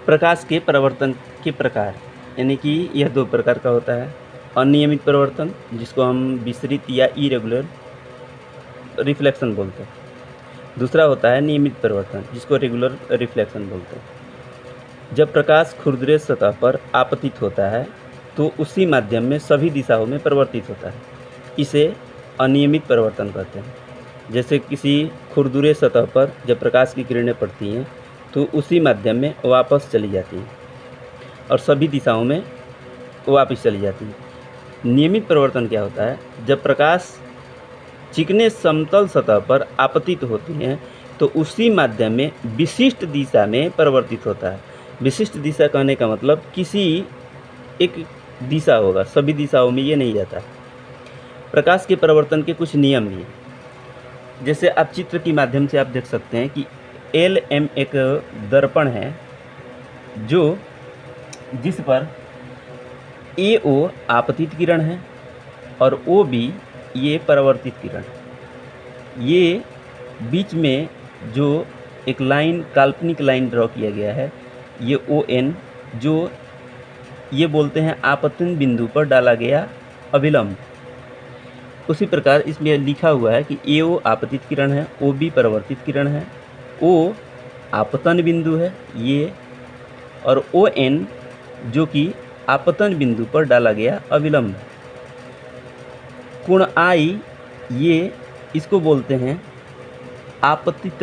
प्रकाश के परावर्तन के प्रकार, यानी कि यह दो प्रकार का होता है। अनियमित परावर्तन, जिसको हम विसरित या इरेगुलर रिफ्लेक्शन बोलते हैं। दूसरा होता है नियमित परावर्तन, जिसको रेगुलर रिफ्लेक्शन बोलते हैं। जब प्रकाश खुरदरे सतह पर आपतित होता है तो उसी माध्यम में सभी दिशाओं में परिवर्तित होता है। इसे अनियमित परावर्तन कहते हैं। जैसे किसी खुरदुरे सतह पर जब प्रकाश की किरणें पड़ती हैं तो उसी माध्यम में वापस चली जाती हैं और सभी दिशाओं में वापस चली जाती हैं। नियमित परावर्तन क्या होता है? जब प्रकाश चिकने समतल सतह पर आपतित होती हैं तो उसी माध्यम में विशिष्ट दिशा में परिवर्तित होता है। विशिष्ट दिशा कहने का मतलब किसी एक दिशा होगा, सभी दिशाओं में ये नहीं जाता। प्रकाश के परावर्तन के कुछ नियम भी हैं। जैसे आप चित्र के माध्यम से आप देख सकते हैं कि LM एक दर्पण है जिस पर AO आपतित किरण है और OB ये परावर्तित किरण है। ये बीच में जो एक लाइन, काल्पनिक लाइन ड्रॉ किया गया है, ये ON, जो ये बोलते हैं आपतन बिंदु पर डाला गया अभिलंब। उसी प्रकार इसमें लिखा हुआ है कि AO आपतित किरण है, OB परावर्तित किरण है, O आपतन बिंदु है ये, और ON जो कि आपतन बिंदु पर डाला गया अभिलंब। कोण I ये इसको बोलते हैं आपतित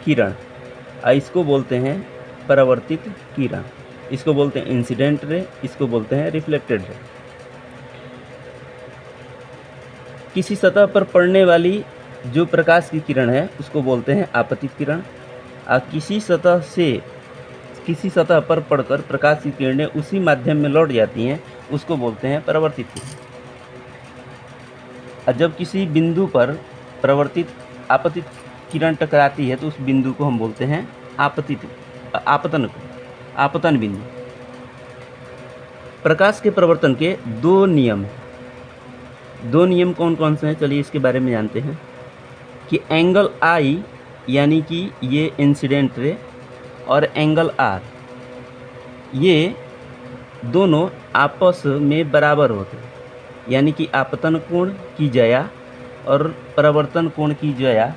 किरण, इसको बोलते हैं परावर्तित किरण, इसको बोलते हैं इंसिडेंट रे, इसको बोलते हैं रिफ्लेक्टेड रे। किसी सतह पर पड़ने वाली जो प्रकाश की किरण है उसको बोलते हैं आपतित किरण, और किसी सतह पर पड़कर प्रकाश की किरणें उसी माध्यम में लौट जाती हैं उसको बोलते हैं परावर्तित किरण। और जब किसी बिंदु पर आपतित किरण टकराती है तो उस बिंदु को हम बोलते हैं आपतन बिंदु। प्रकाश के परावर्तन के दो नियम हैं। दो नियम कौन कौन से हैं, चलिए इसके बारे में जानते हैं। कि एंगल I यानी कि ये इंसिडेंट रे, और एंगल R, ये दोनों आपस में बराबर होते हैं। यानी कि आपतन कोण की ज्या और परावर्तन कोण की ज्या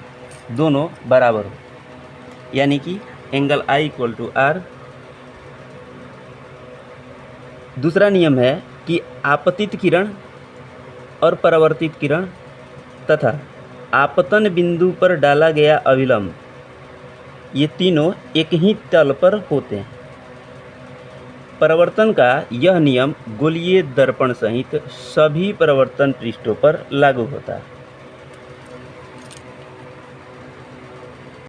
दोनों बराबर हो, यानी कि एंगल I = R। दूसरा नियम है कि आपतित किरण और परावर्तित किरण तथा आपतन बिंदु पर डाला गया अभिलंब, ये तीनों एक ही तल पर होते हैं। परावर्तन का यह नियम गोलीय दर्पण सहित सभी परावर्तन पृष्ठों पर लागू होता है।